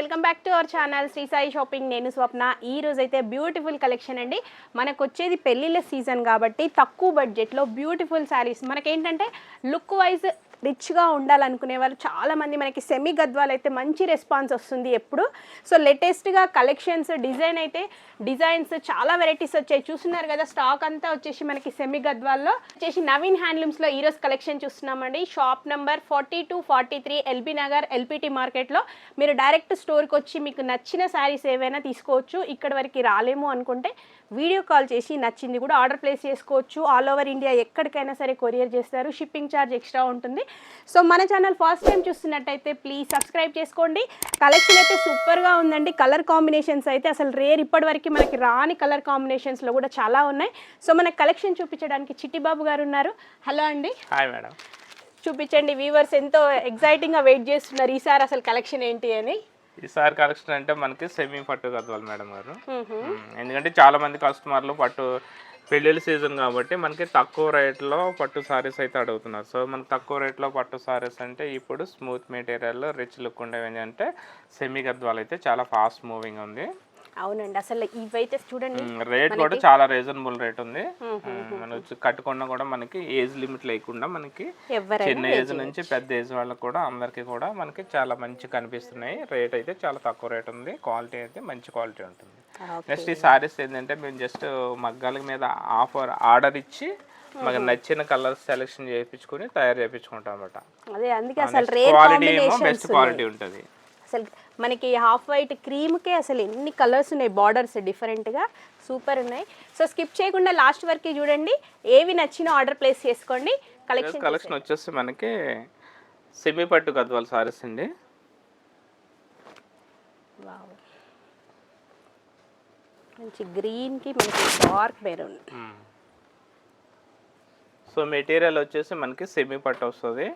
Welcome back to our channel Shri Sai shopping. నేను స్వప్న. ఈ రోజు అయితే బ్యూటిఫుల్ కలెక్షన్ అండి. మనకు వచ్చేది పెళ్ళిళ్ళ సీజన్ కాబట్టి తక్కువ బడ్జెట్లో బ్యూటిఫుల్ శారీస్. మనకేంటంటే లుక్ వైజ్ రిచ్గా ఉండాలనుకునే వాళ్ళు చాలామంది మనకి సెమీ గద్వాలు అయితే మంచి రెస్పాన్స్ వస్తుంది ఎప్పుడు. సో లేటెస్ట్గా కలెక్షన్స్ డిజైన్స్ చాలా వెరైటీస్ వచ్చాయి. చూస్తున్నారు కదా, స్టాక్ అంతా వచ్చేసి మనకి సెమీ గద్వాల్లో వచ్చేసి నవీన్ హ్యాండ్లూమ్స్లో ఈరోజు కలెక్షన్ చూస్తున్నామండి. Shop number 42-43 LB Nagar LPT మార్కెట్లో. మీరు డైరెక్ట్ స్టోర్కి వచ్చి మీకు నచ్చిన శారీస్ ఏవైనా తీసుకోవచ్చు. ఇక్కడ వరకు రాలేము అనుకుంటే వీడియో కాల్ చేసి నచ్చింది కూడా ఆర్డర్ ప్లేస్ చేసుకోవచ్చు. ఆల్ ఓవర్ ఇండియా ఎక్కడికైనా సరే కొరియర్ చేస్తారు. షిప్పింగ్ ఛార్జ్ ఎక్స్ట్రా ఉంటుంది. సో మన ఛానల్ ఫస్ట్ టైం చూస్తున్నట్టయితే ప్లీజ్ సబ్స్క్రైబ్ చేసుకోండి. కలెక్షన్ అయితే సూపర్గా ఉందండి. కలర్ కాంబినేషన్స్ అయితే అసలు రేర్, ఇప్పటివరకు మనకి రాని కలర్ కాంబినేషన్స్లో కూడా చాలా ఉన్నాయి. సో మనకు కలెక్షన్ చూపించడానికి చిట్టిబాబు గారు ఉన్నారు. హలో అండి. Hi madam. చూపించండి. వ్యూవర్స్ ఎంతో ఎగ్జైటింగ్గా వెయిట్ చేస్తున్నారు ఈసారి అసలు కలెక్షన్ ఏంటి అని. ఈసారి కలెక్షన్ అంటే మనకి సెమీ పట్టు గద్వాలు మేడం గారు. ఎందుకంటే చాలా మంది కస్టమర్లు పట్టు పెళ్ళిళ్ళ సీజన్ కాబట్టి మనకి తక్కువ రేట్లో పట్టు సారీస్ అయితే అడుగుతున్నారు. సో మనకి తక్కువ రేట్లో పట్టు సారీస్ అంటే ఇప్పుడు స్మూత్ మెటీరియల్ రిచ్ లుక్ ఉండేవి ఏంటంటే సెమీ గద్వాలు అయితే చాలా ఫాస్ట్ మూవింగ్ ఉంది. అవునండి, అసలు ఇవైతే చూడండి, రేట్ కూడా చాలా రీజనబుల్ రేట్ ఉంది. మనం కట్టుకున్నా కూడా మనకి ఏజ్ లిమిట్ లేకుండా మనకి చిన్న ఏజ్ నుంచి పెద్ద ఏజ్ వాళ్ళకి కూడా అందరికి కూడా మనకి చాలా మంచి కనిపిస్తున్నాయి. రేట్ అయితే చాలా తక్కువ రేట్ ఉంది. క్వాలిటీ అయితే మంచి క్వాలిటీ ఉంటుంది. నెక్స్ట్ ఈ సారీస్ ఏంటంటే మేము జస్ట్ మగ్గాల మీద ఆర్డర్ ఇచ్చి మాకు నచ్చిన కలర్ సెలెక్షన్ చేయించుకుని తయారు చేయించుకుంటాం అన్నమాట. క్వాలిటీ ఏమో బెస్ట్ క్వాలిటీ ఉంటుంది. అసలు మనకి హాఫ్ వైట్ క్రీమ్కే అసలు ఎన్ని కలర్స్ ఉన్నాయి, బార్డర్స్ డిఫరెంట్గా సూపర్ ఉన్నాయి. సో స్కిప్ చేయకుండా లాస్ట్ వరకు చూడండి. ఏవి నచ్చినా ఆర్డర్ ప్లేస్ చేసుకోండి. కలెక్షన్ వచ్చేసి మనకి సెమీ పట్టు గద్వాల సారీస్ అండి. మంచి గ్రీన్కి మనకి డార్క్ మెరూన్. సో మెటీరియల్ వచ్చేసి మనకి సెమీ పట్టు వస్తుంది.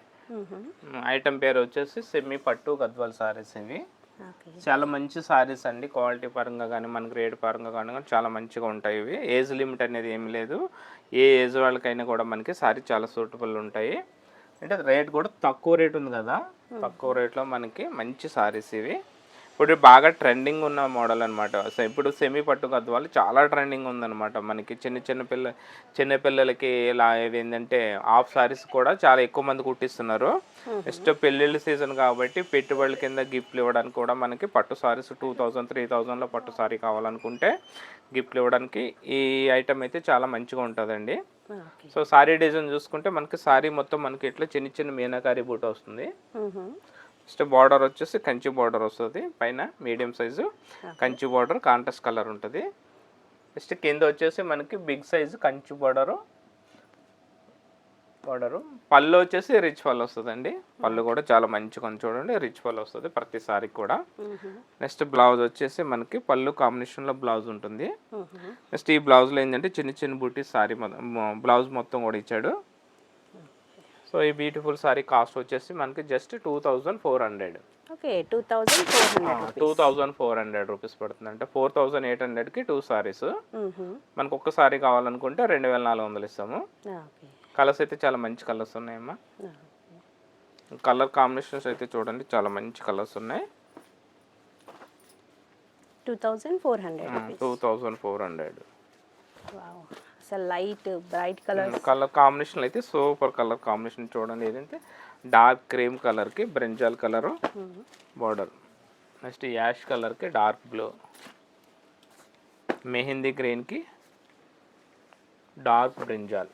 ఐటమ్ పేరు వచ్చేసి సెమీ పట్టు గద్వాల్ సారీస్. ఇవి చాలా మంచి సారీస్ అండి. క్వాలిటీ పరంగా కానీ మనకి రేట్ పరంగా కానీ చాలా మంచిగా ఉంటాయి. ఇవి ఏజ్ లిమిట్ అనేది ఏమి లేదు. ఏ ఏజ్ వాళ్ళకైనా కూడా మనకి సారీ చాలా సూటబుల్ ఉంటాయి. అంటే రేట్ కూడా తక్కువ రేట్ ఉంది కదా, తక్కువ రేట్లో మనకి మంచి సారీస్ ఇవి. ఇప్పుడు బాగా ట్రెండింగ్ ఉన్న మోడల్ అనమాట. సో ఇప్పుడు సెమీ పట్టు గద్వాలు చాలా ట్రెండింగ్ ఉందన్నమాట. మనకి చిన్న పిల్లలకి ఇలా ఏంటంటే హాఫ్ సారీస్ కూడా చాలా ఎక్కువ మంది కుట్టిస్తున్నారు. నెక్స్ట్ పెళ్ళిళ్ళ సీజన్ కాబట్టి పెట్టుబడుల కింద గిఫ్ట్లు ఇవ్వడానికి కూడా మనకి పట్టు సారీస్ 2000-3000లో పట్టు సారీ కావాలనుకుంటే గిఫ్ట్లు ఇవ్వడానికి ఈ ఐటమ్ అయితే చాలా మంచిగా ఉంటుందండి. సో సారీ డిజైన్ చూసుకుంటే మనకి సారీ మొత్తం మనకి ఇట్లా చిన్న మీనాకారి బూట వస్తుంది. నెక్స్ట్ బార్డర్ వచ్చేసి కంచి బార్డర్ వస్తుంది. పైన medium size Kanchi border contrast colour ఉంటుంది. నెక్స్ట్ కింద వచ్చేసి మనకి బిగ్ సైజు కంచి బార్డరు. పళ్ళు వచ్చేసి రిచ్ పళ్ళు వస్తుందండి. పళ్ళు కూడా చాలా మంచిగా చూడండి, రిచ్ పళ్ళు వస్తుంది ప్రతి సారీకి కూడా. నెక్స్ట్ బ్లౌజ్ వచ్చేసి మనకి పళ్ళు కాంబినేషన్లో బ్లౌజ్ ఉంటుంది. నెక్స్ట్ ఈ బ్లౌజ్లో ఏంటంటే చిన్న బూటీ సారీ బ్లౌజ్ మొత్తం కూడా ఇచ్చాడు. సో ఈ బ్యూటిఫుల్ సారీ కాస్ట్ వచ్చేసి మనకి జస్ట్ 2400. ఓకే, 2400 రూపీస్ పడుతుంది. అంటే 4800కి 2 సారీస్. మనకు ఒక్క సారీ కావాలనుకుంటే 2400 ఇస్తాము. కలర్స్ అయితే చాలా మంచి కలర్స్ ఉన్నాయమ్మా. కలర్ కాంబినేషన్స్ అయితే చూడండి, చాలా మంచి కలర్స్ ఉన్నాయి. 2400. లైట్ బ్రైట్ కలర్ కాంబినేషన్ అయితే సూపర్ కలర్ కాంబినేషన్ చూడండి. ఏదంటే డార్క్ క్రీమ్ కలర్కి brinjal colour border. Next ash కలర్కి డార్క్ బ్లూ, మెహందీ గ్రీన్కి dark brinjal,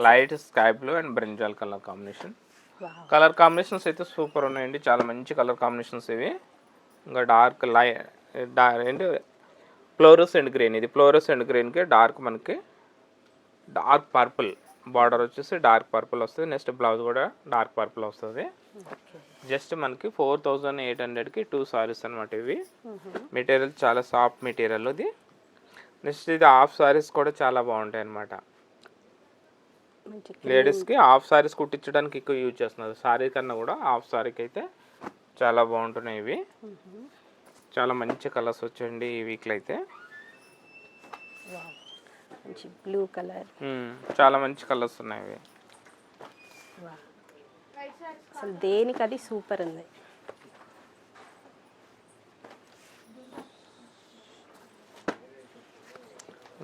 light sky blue and brinjal colour combination. Colour combinations అయితే సూపర్ ఉన్నాయండి, చాలా మంచి కలర్ కాంబినేషన్స్ ఇవి. ఇంకా డార్క్ ఏంటి ఫ్లోరసెంట్ గ్రీన్. ఇది ఫ్లోరసెంట్ గ్రీన్కి డార్క్ మనకి డార్క్ పర్పుల్ బార్డర్ వచ్చేసి డార్క్ పర్పుల్ వస్తుంది. నెక్స్ట్ బ్లౌజ్ కూడా డార్క్ పర్పుల్ వస్తుంది. జస్ట్ మనకి 4800కి 2 సారీస్ అనమాట ఇవి. మెటీరియల్ చాలా సాఫ్ట్ మెటీరియల్ ఇది. నెక్స్ట్ ఇది హాఫ్ సారీస్ కూడా చాలా బాగుంటాయి అనమాట. లేడీస్కి హాఫ్ సారీస్ కుట్టించడానికి ఎక్కువ యూజ్ చేస్తున్నారు. సారీ కన్నా కూడా హాఫ్ సారీకి అయితే చాలా బాగుంటున్నాయి ఇవి. చాలా మంచి కలర్స్ వచ్చండి ఈ వీక్లో అయితే. బ్లూ కలర్, చాలా మంచి కలర్స్ ఉన్నాయి. అసలు దేనికి అది సూపర్ ఉంది.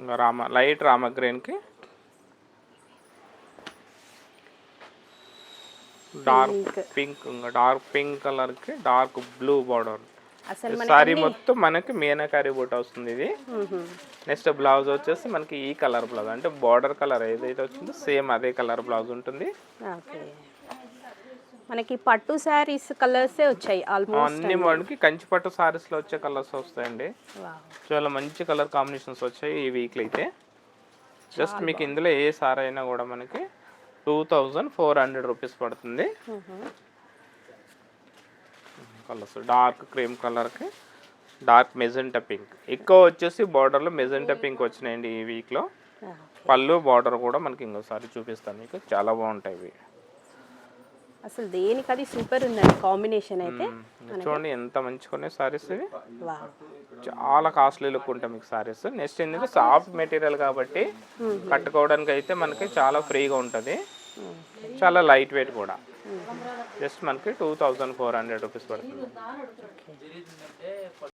ఇంకా లైట్ రామ గ్రీన్కి డార్క్ పింక్, ఇంకా డార్క్ పింక్ కలర్కి డార్క్ బ్లూ బార్డర్. అసలు సారీ మొత్తం మనకి మీనాకారి బూట వస్తుంది ఇది. నెక్స్ట్ బ్లౌజ్ వచ్చేసి మనకి ఈ కలర్ బ్లౌజ్, అంటే బార్డర్ కలర్ ఏదైతే వచ్చిందో సేమ్ అదే కలర్ బ్లౌజ్ ఉంటుంది. ఓకే, మనకి పట్టు శారీస్ కలర్సే వచ్చాయి ఆల్మోస్ట్ అన్ని మనకి కంచి పట్టు సారీస్ లో వచ్చే కలర్స్ వస్తాయండి. చాలా మంచి కలర్ కాంబినేషన్స్ వచ్చాయి ఈ వీక్లో అయితే. జస్ట్ మీకు ఇందులో ఏ సారీ అయినా కూడా మనకి 2400 రూపీస్ పడుతుంది. కలర్స్ డార్క్ క్రీమ్ కలర్కి డార్క్ మెజెంటా పింక్, ఎక్కువ వచ్చేసి బార్డర్లో మెజెంటా పింక్ వచ్చినాయండి ఈ వీక్లో. పళ్ళు బార్డర్ కూడా మనకి ఇంకోసారి చూపిస్తాను మీకు, చాలా బాగుంటాయి ఇవి. అసలు దేనికి అది సూపర్ ఉందండి కాంబినేషన్ అయితే. చూడండి ఎంత మంచిగా సారీస్ ఇవి, చాలా కాస్ట్లీ లుక్ ఉంటాయి మీకు సారీస్. నెక్స్ట్ ఏంటంటే సాఫ్ట్ మెటీరియల్ కాబట్టి కట్టుకోవడానికి అయితే మనకి చాలా ఫ్రీగా ఉంటుంది, చాలా లైట్ వెయిట్ కూడా. జస్ట్ మనకి 2400 రూపీస్ పడుతుంది.